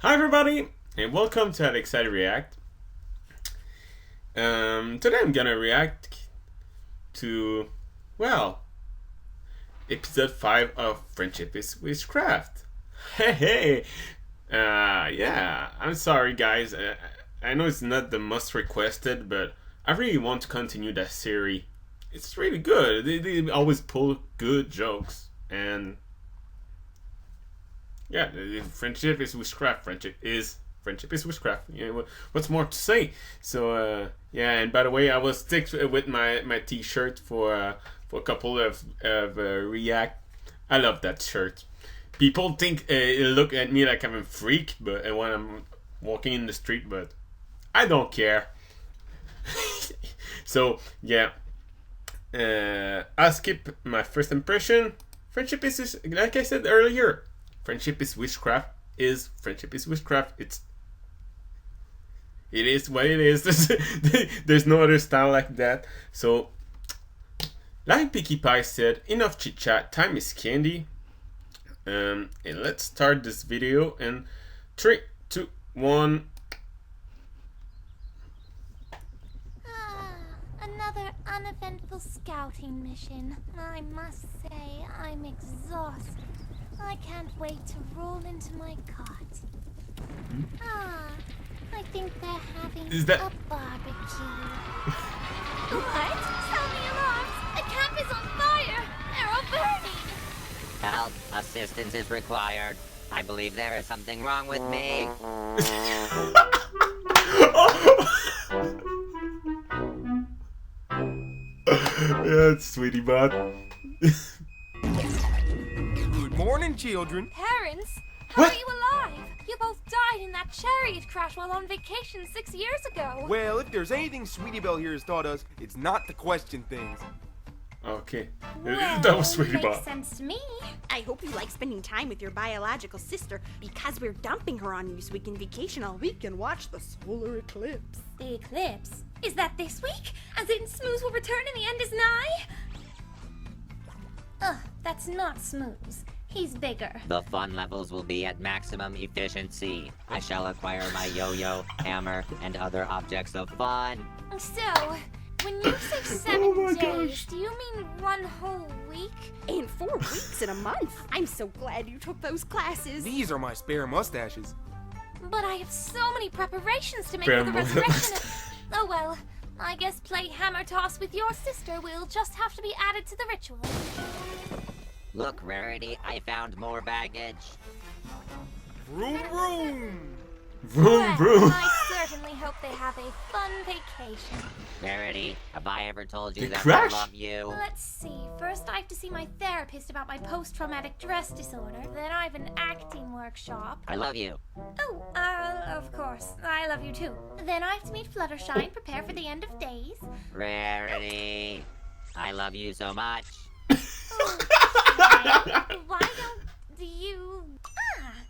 Hi everybody, and welcome to An Excited React. Today I'm gonna react to, well, episode 5 of Friendship is Witchcraft. Hey! Yeah, I'm sorry guys, I know it's not the most requested, but I really want to continue that series. It's really good, they always pull good jokes, and yeah, friendship is witchcraft. Friendship is witchcraft. Yeah, what's more to say? So yeah, and by the way, I will stick with my T-shirt for a couple of React. I love that shirt. People think look at me like I'm a freak, but when I'm walking in the street, but I don't care. So yeah, I'll skip my first impression. Friendship is, like I said earlier. Friendship is witchcraft. Friendship is witchcraft. It is what it is. There's no other style like that. So, like Pinkie Pie said, enough chit chat. Time is candy. And let's start this video in 3, 2, 1. Another uneventful scouting mission. I must say, I'm exhausted. I can't wait to roll into my cot. I think they're having a barbecue. What? Sound the alarms! The camp is on fire! They're all burning! Help! Assistance is required. I believe there is something wrong with me. Yeah, it's Sweetie Bot. Good morning, children. Parents? How What? are you alive? You both died in that chariot crash while on vacation 6 years ago. Well, if there's anything Sweetie Belle here has taught us, it's not to question things. Okay, Well, that was Sweetie makes Bot. sense to me. I hope you like spending time with your biological sister because we're dumping her on you so we can vacation all week and watch the solar eclipse. The eclipse? Is that this week? As in Smooth will return and the end is nigh? Ugh, that's not Smooth. He's bigger. The fun levels will be at maximum efficiency. I shall acquire my yo-yo, hammer, and other objects of fun. So, when you say 7 Oh my days, gosh. do you mean 1 whole week? In 4 weeks in a month. I'm so glad you took those classes. These are my spare mustaches. But I have so many preparations to make Fair for the enough. resurrection of... Oh well, I guess play hammer toss with your sister will just have to be added to the ritual. Look, Rarity, I found more baggage. Vroom, vroom. Vroom, Well, vroom. I certainly hope they have a fun vacation. Rarity, have I ever told you The that crash? I love you? Let's see. First, I have to see my therapist about my post-traumatic stress disorder. Then I have an acting workshop. I love you. Oh, of course. I love you too. Then I have to meet Fluttershy and prepare for the end of days. Rarity, I love you so much. Why don't you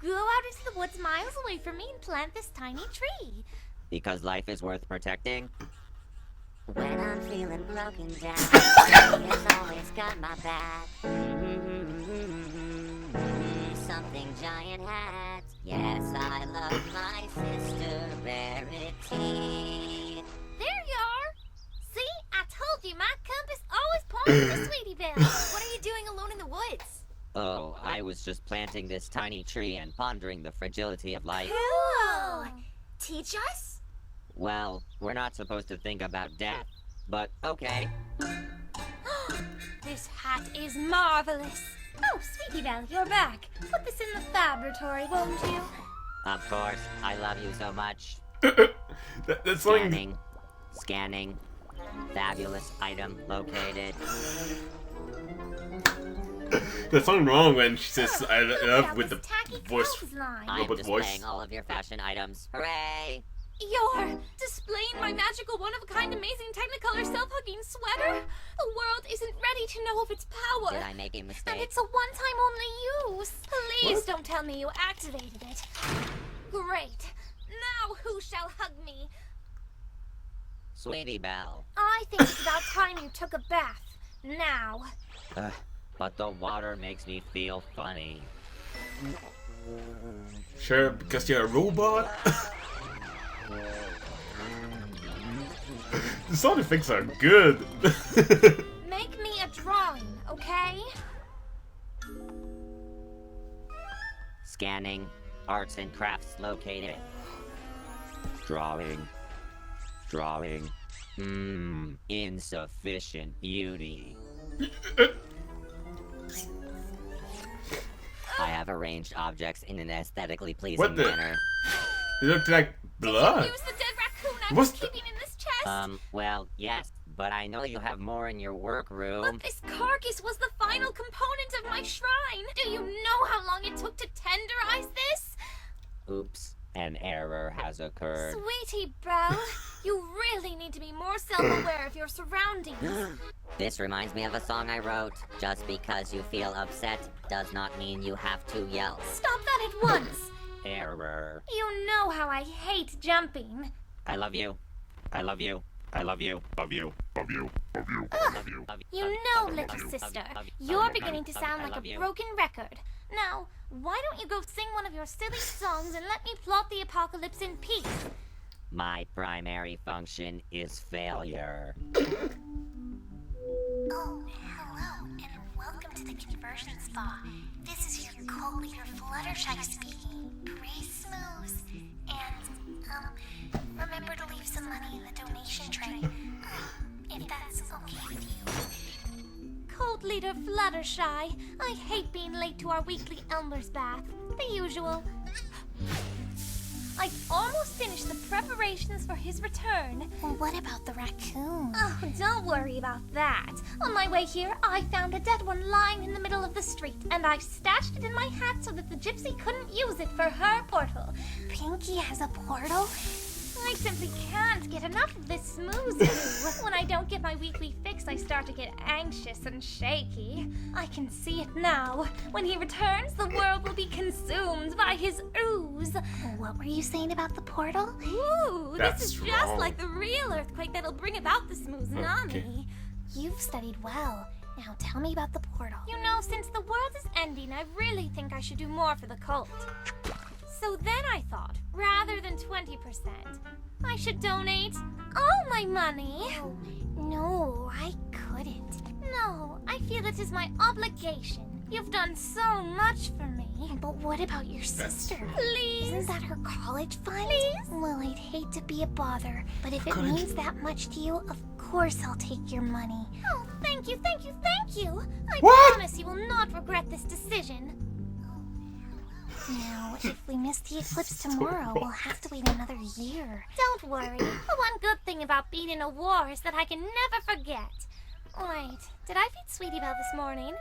go out into the woods miles away from me and plant this tiny tree? Because life is worth protecting. When I'm feeling broken down, he has always got my back. Something giant hat. Yes, I love my sister Rarity. There you are. See, I told you my compass always points to Sweetie Belle. What are you doing alone in the woods? Oh, I was just planting this tiny tree and pondering the fragility of life. Cool. Teach us? Well, we're not supposed to think about death, but okay. This hat is marvelous. Oh, Sweetie Belle, you're back. Put this in the laboratory, won't you? Of course, I love you so much. That's something. Scanning. Scanning. Fabulous item located. There's something wrong when she says I Look love at with the this tacky voice. clothesline. I'm Robot voice. displaying all of your fashion items. Hooray! You're displaying my magical, one-of-a-kind, amazing Technicolor self-hugging sweater? The world isn't ready to know of its power. Did I make a And mistake? it's a one-time only use. Please don't tell me you activated it. Great. Now who shall hug me? Sweetie Belle. I think it's about time you took a bath. Now. But the water makes me feel funny. Sure, because you're a robot? The sound effects are good. Make me a drawing, okay? Scanning. Arts and crafts located. Drawing. Drawing. Insufficient beauty. I have arranged objects in an aesthetically pleasing What the- manner. It looked like blood. Use the dead raccoon I What's was the- keeping in this chest. Well, yes, but I know you have more in your workroom. But this carcass was the final component of my shrine. Do you know how long it took to tenderize this? Oops, an error has occurred. Sweetie bro, you really need to be more self-aware of your surroundings. This reminds me of a song I wrote. Just because you feel upset does not mean you have to yell. Stop that at once. Error. You know how I hate jumping. I love you. I love you. I love you. Love you. Love you. Love you. Love you. You know, little sister, you're beginning to sound like a broken record. Now, why don't you go sing one of your silly songs and let me plot the apocalypse in peace? My primary function is failure. Oh, hello, and welcome to the conversion spa. This is your cult leader, Fluttershy, speaking. Pretty smooth. And, remember to leave some money in the donation tray, if that's okay with you. Cult leader Fluttershy, I hate being late to our weekly Elmer's bath. The usual. I almost finished the preparations for his return. Well, what about the raccoon? Oh, don't worry about that. On my way here, I found a dead one lying in the middle of the street, and I stashed it in my hat so that the gypsy couldn't use it for her portal. Pinky has a portal? I simply can't get enough of this smoothie. When I don't get my weekly fix, I start to get anxious and shaky. I can see it now. When he returns, the world will be consumed by his ooze. What were you saying about the portal? Ooh, That's this is just wrong. like the real earthquake that'll bring about the smooth tsunami. Okay. You've studied well. Now tell me about the portal. You know, since the world is ending, I really think I should do more for the cult. So then I thought, rather than 20%, I should donate all my money. No, I couldn't. No, I feel it is my obligation. You've done so much for me. But what about your sister? Please. Isn't that her college fund? Please? Well, I'd hate to be a bother, but if it College. means that much to you, of course I'll take your money. Oh, thank you, thank you, thank you. I What? promise you will not regret this decision. Now, if we miss the eclipse tomorrow, we'll have to wait another year. Don't worry. The one good thing about being in a war is that I can never forget. Wait, did I feed Sweetie Belle this morning?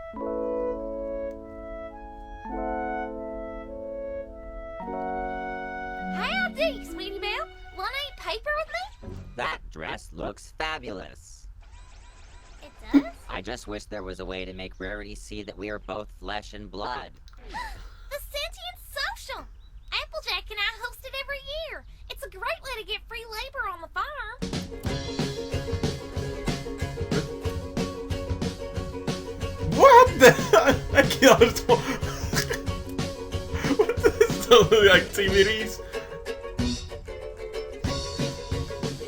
Howdy, Sweetie Belle. Want any paper with me? That dress looks fabulous. It does? I just wish there was a way to make Rarity see that we are both flesh and blood. The Sentient Social. Applejack and I host it every year. It's a great way to get free labor on the farm. What the? I can't. What the activities?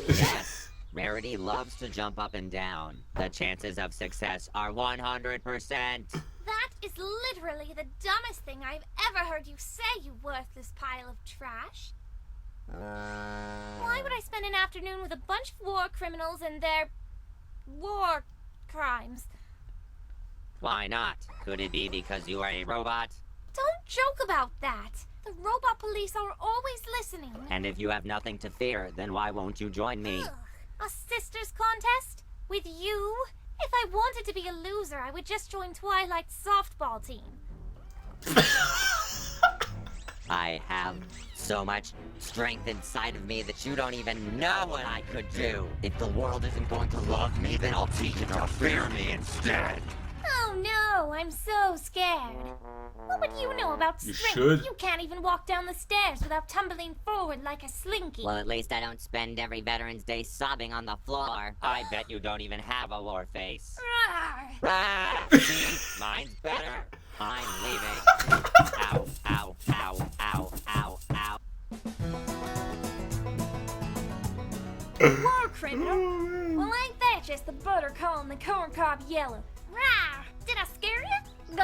Yes, Rarity loves to jump up and down. The chances of success are 100%. That is literally the dumbest thing I've ever heard you say, you worthless pile of trash. Why would I spend an afternoon with a bunch of war criminals and their war crimes? Why not? Could it be because you are a robot? Don't joke about that. The robot police are always listening. And if you have nothing to fear, then why won't you join me? Ugh, a sisters contest? With you? If I wanted to be a loser, I would just join Twilight's softball team. I have so much strength inside of me that you don't even know what I could do. If the world isn't going to love me, then I'll teach it to fear me instead. Oh no, I'm so scared. What would you know about You strength? should. You can't even walk down the stairs without tumbling forward like a slinky. Well, at least I don't spend every Veterans Day sobbing on the floor. I bet you don't even have a war face. Rawr. Ah, see? Mine's better. I'm leaving. Ow, ow, ow, ow, ow, ow. War criminal? Well, ain't that just the butter calling the corncob yellow? Rah! Did I scare you?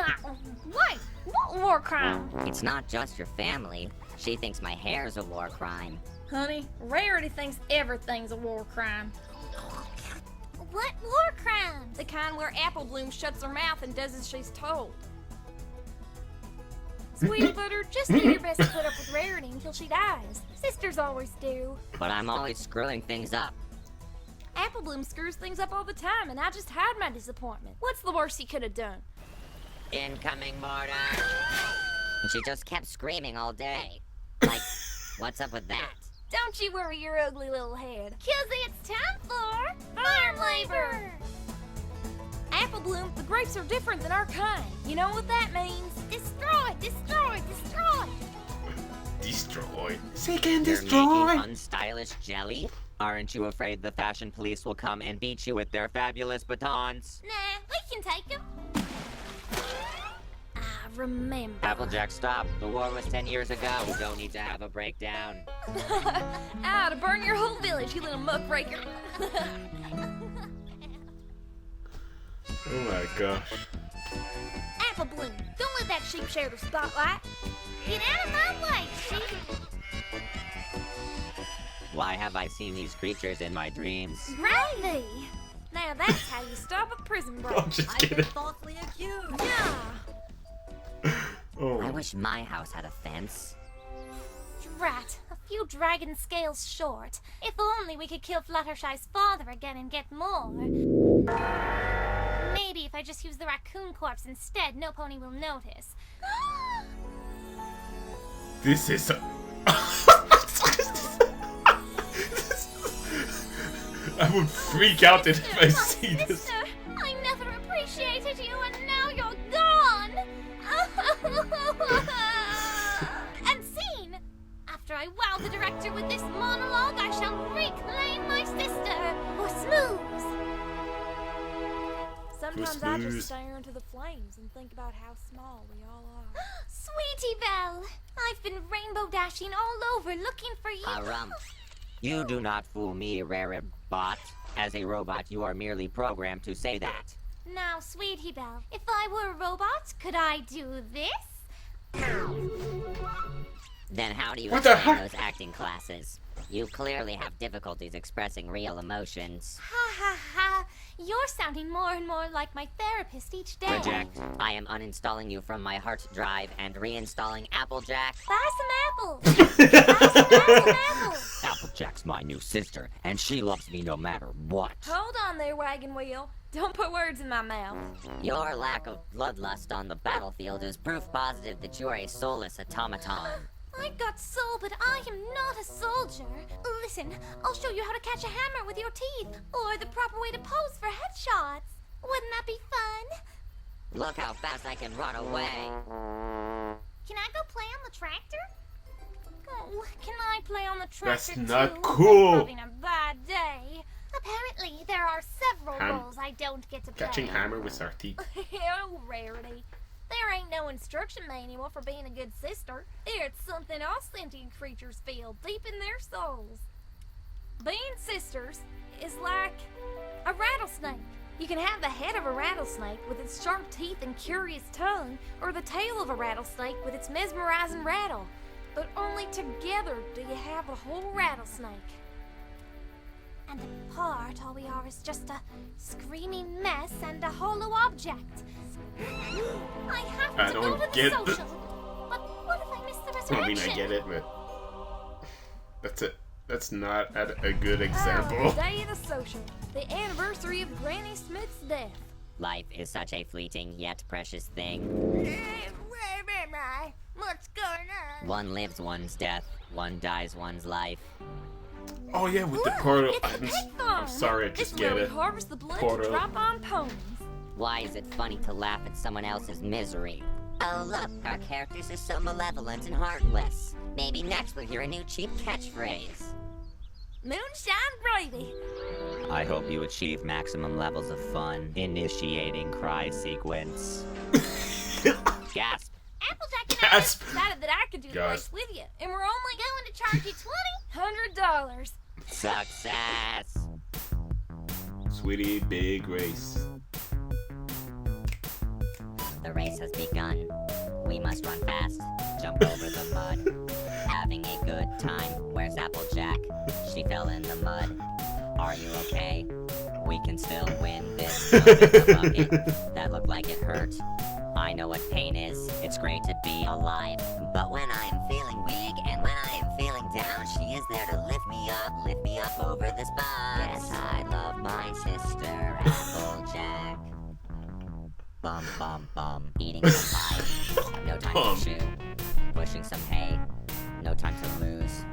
Wait, what war crime? It's not just your family. She thinks my hair's a war crime. Honey, Rarity thinks everything's a war crime. What war crime? The kind where Apple Bloom shuts her mouth and does as she's told. Sweetie Butter, just do your best to put up with Rarity until she dies. Sisters always do. But I'm always screwing things up. Apple Bloom screws things up all the time, and I just hide my disappointment. What's the worst he could have done? Incoming mortar! And she just kept screaming all day. Like, what's up with that? Don't you worry your ugly little head. 'Cause it's time for farm labor. Apple Bloom, the grapes are different than our kind. You know what that means? Destroy, destroy, destroy. Destroy. Seek and You're destroy. making unstylish jelly? Aren't you afraid the fashion police will come and beat you with their fabulous batons? Nah, we can take them. I remember. Applejack, stop. The war was 10 years ago. We don't need to have a breakdown. Ah, to burn your whole village, you little muckraker. Oh my gosh. Apple Bloom, don't let that sheep share the spotlight. Get out of my way, sheep. Why have I seen these creatures in my dreams? Gravy! Now that's how you stop a prison break. I'm just kidding. falsely accused. Yeah. Oh. I wish my house had a fence. Drat, a few dragon scales short. If only we could kill Fluttershy's father again and get more. Maybe if I just use the raccoon corpse instead, no pony will notice. This is. I would freak out if I see this. Sister, I never appreciated you, and now you're gone. And scene. After I wow the director with this monologue, I shall reclaim my sister, or Smooth. Sometimes I Smooth. just stare into the flames and think about how small we all are. Sweetie Belle, I've been rainbow dashing all over looking for you. You do not fool me, rare bot. As a robot, you are merely programmed to say that. Now, Sweetie Belle, if I were a robot, could I do this? Then how do you What the explain heck? those acting classes? You clearly have difficulties expressing real emotions. Ha ha ha! You're sounding more and more like my therapist each day. Reject. I am uninstalling you from my hard drive and reinstalling Applejack. Buy some apples. Buy some apples. Applejack's my new sister, and she loves me no matter what. Hold on there, wagon wheel. Don't put words in my mouth. Your lack of bloodlust on the battlefield is proof positive that you are a soulless automaton. I've got soul, but I am not a soldier. Listen, I'll show you how to catch a hammer with your teeth, or the proper way to pose for headshots. Wouldn't that be fun? Look how fast I can run away. Can I go play on the tractor? Oh, can I play on the tractor That's not too? cool. I'm having a bad day. Apparently, there are several roles I don't get to play. Catching hammer with our teeth. Oh, Rarity. There ain't no instruction manual for being a good sister. It's something all sentient creatures feel deep in their souls. Being sisters is like a rattlesnake. You can have the head of a rattlesnake with its sharp teeth and curious tongue, or the tail of a rattlesnake with its mesmerizing rattle. But only together do you have a whole rattlesnake. And apart, all we are is just a screaming mess and a hollow object. I have I to go don't to the get social. it. But what if I miss the I resurrection? mean, I get it, but that's it. That's not a good Oh, example. the day of the social. The anniversary of Granny Smith's death. Life is such a fleeting yet precious thing. Where am I? What's going on? One lives one's death, one dies one's life. Oh yeah, with the Look, portal. it's a I'm, pig I'm farm. sorry, I This just is get where we it. harvest the blood Portal. to drop on ponies. Why is it funny to laugh at someone else's misery? Oh look, our characters are so malevolent and heartless. Maybe next we'll hear a new cheap catchphrase. Moonshine gravy. I hope you achieve maximum levels of fun. Initiating cry sequence. Gasp. Applejack and I Gasp. decided that I could do the race Gasp. with you, and we're only going to charge you $2,100. Success. Sweetie, big race. The race has begun. We must run fast, jump over the mud. Having a good time. Where's Applejack? She fell in the mud. Are you okay? We can still win this mud in the bucket. That looked like it hurt. I know what pain is. It's great to be alive. But when I am feeling weak and when I am feeling down, she is there to lift me up over this bus. Yes, I love my sister, Applejack. Bum, bum, bum. Eating some pie. No time Bum. to chew. Pushing some hay. No time to lose.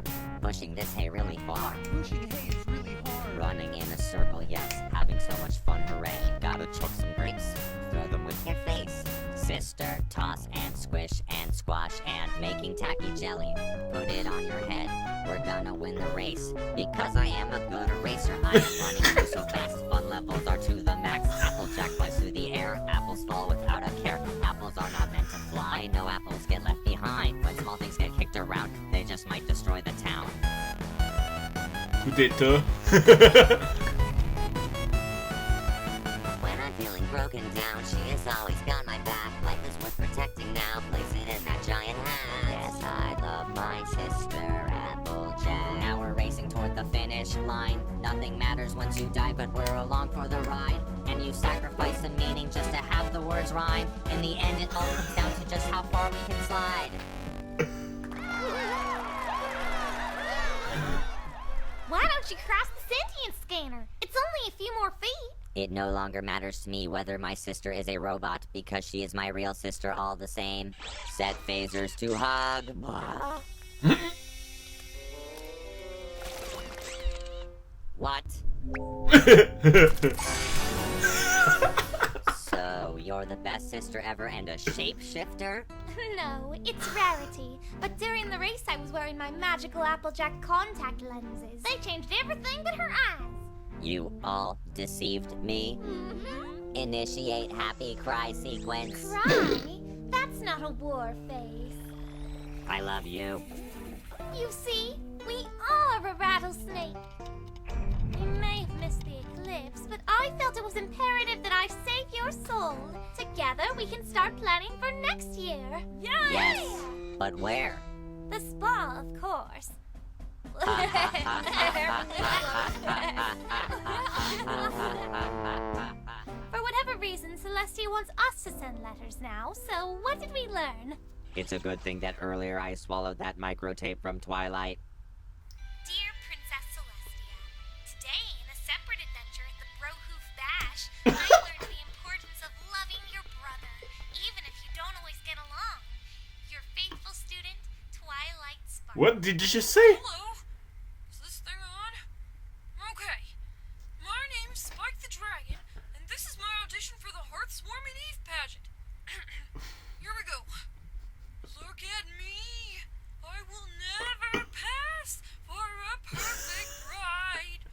Pushing this hay really far. Pushing hay is really hard. Running in a circle, yes. Having so much fun, hooray. Gotta chuck some grapes. Throw them with your face. Sister, toss and squish and squash and making tacky jelly. Put it on your head. We're gonna win the race. Because I am a good eraser. I am running through so fast. Fun levels are to the max. Applejack flies through the air. Apples fall without a care. Apples are not meant to fly. No apples get left behind. When small things get kicked around, they just might destroy the town. Who did too? When I'm feeling broken down, she has always got my back. Life is worth protecting now, place it in that giant hat. Yes, I love my sister, Applejack. Now we're racing toward the finish line. Nothing matters once you die, but we're along for the ride. And you sacrifice the meaning just to have the words rhyme. In the end, it all comes down to just how far we can slide. Why don't you cross the sentient scanner? It's only a few more feet. It no longer matters to me whether my sister is a robot, because she is my real sister all the same. Set phasers to hug. What? So, you're the best sister ever and a shapeshifter? No, it's Rarity. But during the race, I was wearing my magical Applejack contact lenses. They changed everything but her eyes. You all deceived me? Mm-hmm. Initiate happy cry sequence. Cry? That's not a war face. I love you. You see, we are a rattlesnake. You may have missed the eclipse, but I felt it was imperative that I save your soul. Together, we can start planning for next year. Yay! Yes, but where? The spa, of course. For whatever reason, Celestia wants us to send letters now, so what did we learn? It's a good thing that earlier I swallowed that microtape from Twilight. Dear Princess Celestia, today in a separate adventure at the Brohoof Bash, I learned the importance of loving your brother, even if you don't always get along. Your faithful student, Twilight Spark. What did you just say? Hello? Is this thing on? Okay. My name's Spike the Dragon, and this is my audition for the Hearthswarming Eve pageant. Here we go. Look at me. I will never pass for a perfect bride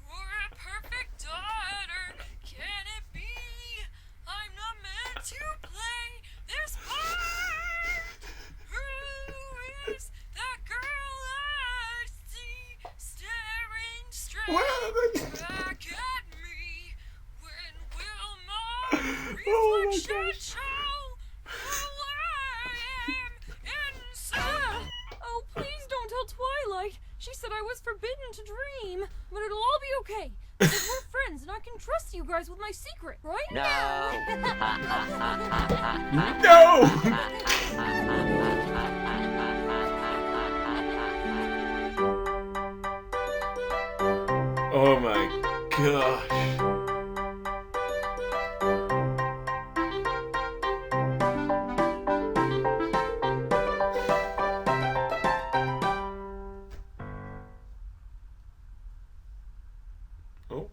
or a perfect daughter. Can it be? I'm not meant to play this part. Who is that girl I see staring straight back at me? When will my Oh my reflection gosh. show who I am inside? Oh, please don't tell Twilight. She said I was forbidden to dream, but it'll all be okay because we're friends and I can trust you guys with my secret, right? No! Oh my gosh. Oh.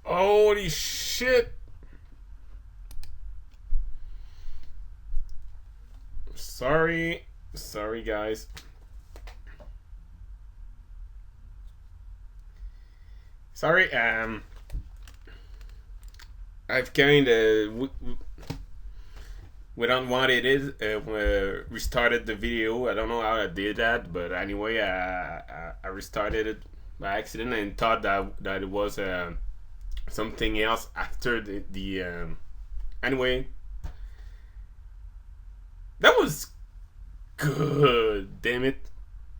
Holy shit! sorry guys. Sorry, I've kind of we don't want it restarted the video. I don't know how I did that, but anyway, I restarted it by accident and thought that it was something else after the anyway. That was good, damn it.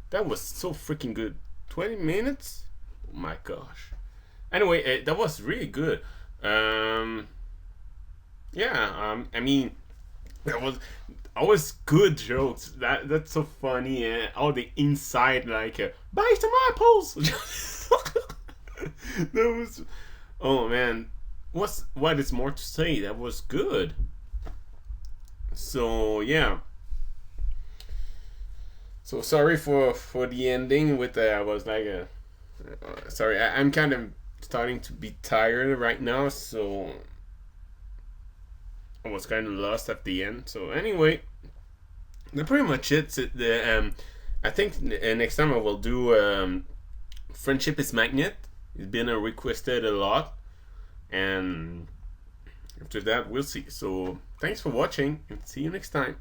That was so freaking good. 20 minutes? Oh my gosh. Anyway, that was really good. I mean, that was always good jokes. That's so funny. And all the inside, like, buy some apples. That was, oh man, what is more to say? That was good. So yeah. So sorry for the ending with I was like sorry, I'm kind of starting to be tired right now, so I was kind of lost at the end. So anyway, that's pretty much it. I think next time I will do Friendship is Magnet. It's been requested a lot, and after that we'll see. So thanks for watching and see you next time.